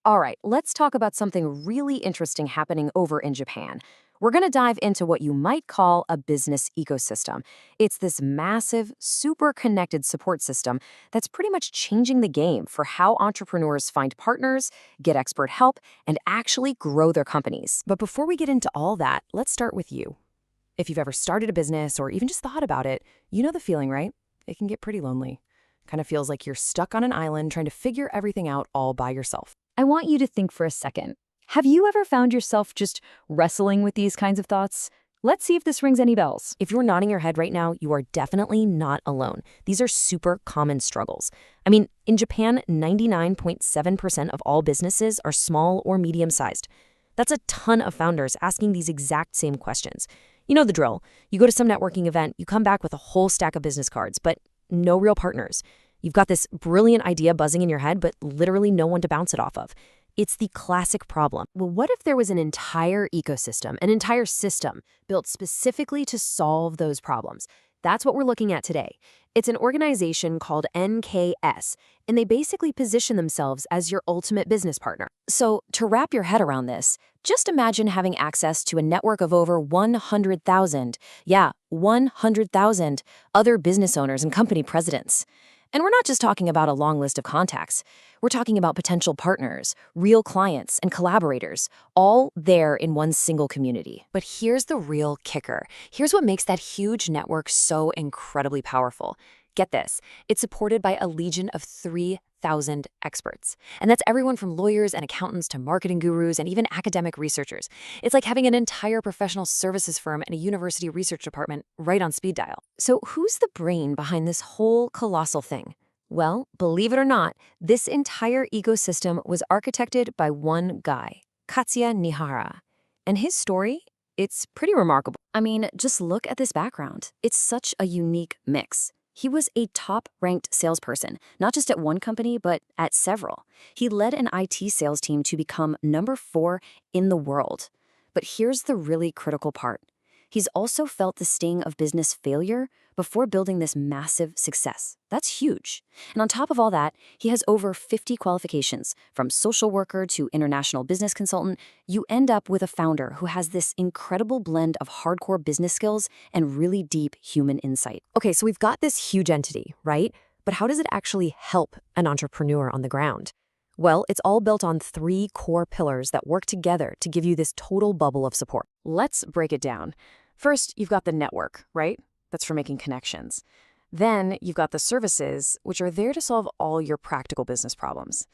All right, let's talk about something really interesting happening over in Japan. We're going to dive into what you might call a business ecosystem. It's this massive, super connected support system that's pretty much changing the game for how entrepreneurs find partners, get expert help, and actually grow their companies. But before we get into all that, let's start with you. If you've ever started a business or even just thought about it, you know the feeling, right? It can get pretty lonely. Kind of feels like you're stuck on an island trying to figure everything out all by yourself. I want you to think for a second. Have you ever found yourself just wrestling with these kinds of thoughts? Let's see if this rings any bells. If you're nodding your head right now, you are definitely not alone. These are super common struggles. I mean, in Japan, 99.7% of all businesses are small or medium-sized. That's a ton of founders asking these exact same questions. You know the drill. You go to some networking event, you come back with a whole stack of business cards, but no real partners. You've got this brilliant idea buzzing in your head, but literally no one to bounce it off of. It's the classic problem. Well, what if there was an entire ecosystem, an entire system built specifically to solve those problems? That's what we're looking at today. It's an organization called NKS, and they basically position themselves as your ultimate business partner. So to wrap your head around this, just imagine having access to a network of over 100,000, 100,000 other business owners and company presidents. And we're not just talking about a long list of contacts. We're talking about potential partners, real clients, and collaborators, all there in one single community. But here's the real kicker. Here's what makes that huge network so incredibly powerful. Get this, it's supported by a legion of 3,000 experts. And that's everyone from lawyers and accountants to marketing gurus and even academic researchers. It's like having an entire professional services firm and a university research department right on speed dial. So who's the brain behind this whole colossal thing? Well, believe it or not, this entire ecosystem was architected by one guy, Katsuya Nihara. And his story? It's pretty remarkable. I mean, just look at this background. It's such a unique mix. He was a top-ranked salesperson, not just at one company, but at several. He led an IT sales team to become number 4 in the world. But here's the really critical part. He's also felt the sting of business failure before building this massive success. That's huge. And on top of all that, he has over 50 qualifications. From social worker to international business consultant, you end up with a founder who has this incredible blend of hardcore business skills and really deep human insight. Okay, so we've got this huge entity, right? But how does it actually help an entrepreneur on the ground? Well, it's all built on 3 core pillars that work together to give you this total bubble of support. Let's break it down. First, you've got the network, right? That's for making connections. Then you've got the services, which are there to solve all your practical business problems.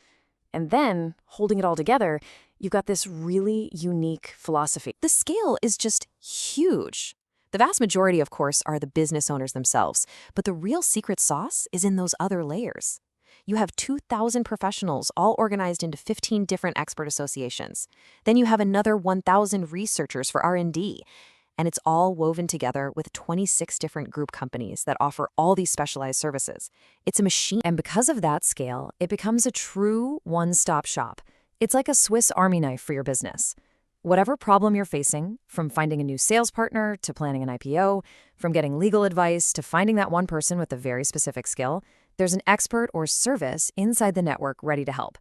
And then, holding it all together, you've got this really unique philosophy. The scale is just huge. The vast majority, of course, are the business owners themselves, but the real secret sauce is in those other layers. You have 2,000 professionals all organized into 15 different expert associations. Then you have another 1,000 researchers for R&D. And it's all woven together with 26 different group companies that offer all these specialized services. It's a machine. And because of that scale, it becomes a true one-stop shop. It's like a Swiss Army knife for your business. Whatever problem you're facing, from finding a new sales partner to planning an IPO, from getting legal advice to finding that one person with a very specific skill, there's an expert or service inside the network ready to help.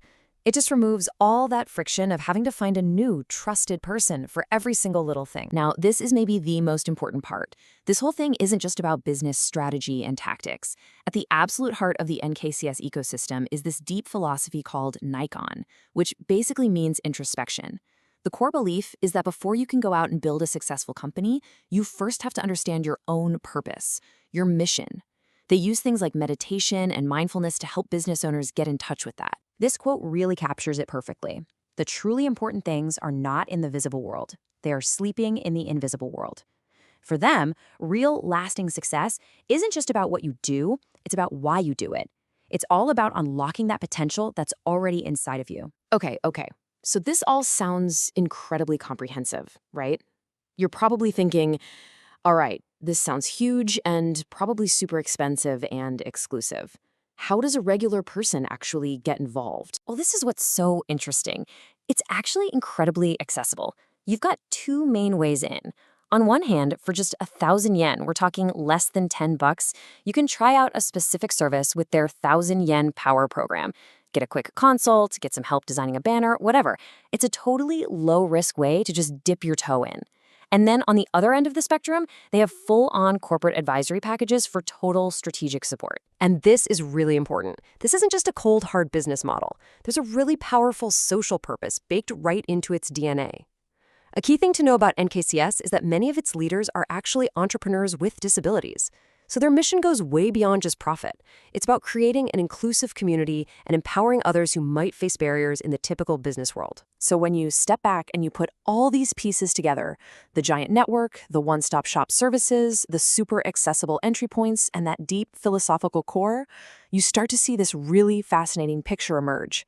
It just removes all that friction of having to find a new, trusted person for every single little thing. Now, this is maybe the most important part. This whole thing isn't just about business strategy and tactics. At the absolute heart of the NKCS ecosystem is this deep philosophy called Nikon, which basically means introspection. The core belief is that before you can go out and build a successful company, you first have to understand your own purpose, your mission. They use things like meditation and mindfulness to help business owners get in touch with that. This quote really captures it perfectly. The truly important things are not in the visible world. They are sleeping in the invisible world. For them, real lasting success isn't just about what you do, it's about why you do it. It's all about unlocking that potential that's already inside of you. Okay. So this all sounds incredibly comprehensive, right? You're probably thinking, all right, this sounds huge and probably super expensive and exclusive. How does a regular person actually get involved? Well, this is what's so interesting. It's actually incredibly accessible. You've got 2 main ways in. On one hand, for just 1,000 yen, we're talking less than $10, you can try out a specific service with their 1,000 yen power program. get a quick consult, get some help designing a banner, whatever. It's a totally low-risk way to just dip your toe in. And then on the other end of the spectrum, they have full-on corporate advisory packages for total strategic support. And this is really important. This isn't just a cold, hard business model. There's a really powerful social purpose baked right into its DNA. A key thing to know about NKCS is that many of its leaders are actually entrepreneurs with disabilities. So their mission goes way beyond just profit. It's about creating an inclusive community and empowering others who might face barriers in the typical business world. So when you step back and you put all these pieces together, the giant network, the one-stop shop services, the super accessible entry points, and that deep philosophical core, you start to see this really fascinating picture emerge.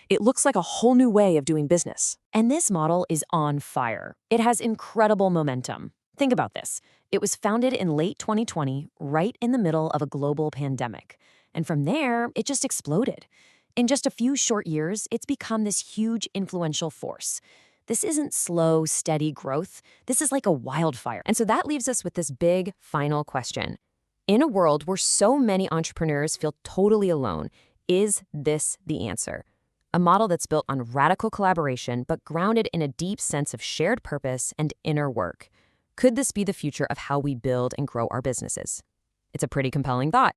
It looks like a whole new way of doing business. And this model is on fire. It has incredible momentum. Think about this. It was founded in late 2020, right in the middle of a global pandemic. And from there, it just exploded. In just a few short years, it's become this huge influential force. This isn't slow, steady growth. This is like a wildfire. And so that leaves us with this big, final question. In a world where so many entrepreneurs feel totally alone, is this the answer? A model that's built on radical collaboration, but grounded in a deep sense of shared purpose and inner work. Could this be the future of how we build and grow our businesses? It's a pretty compelling thought.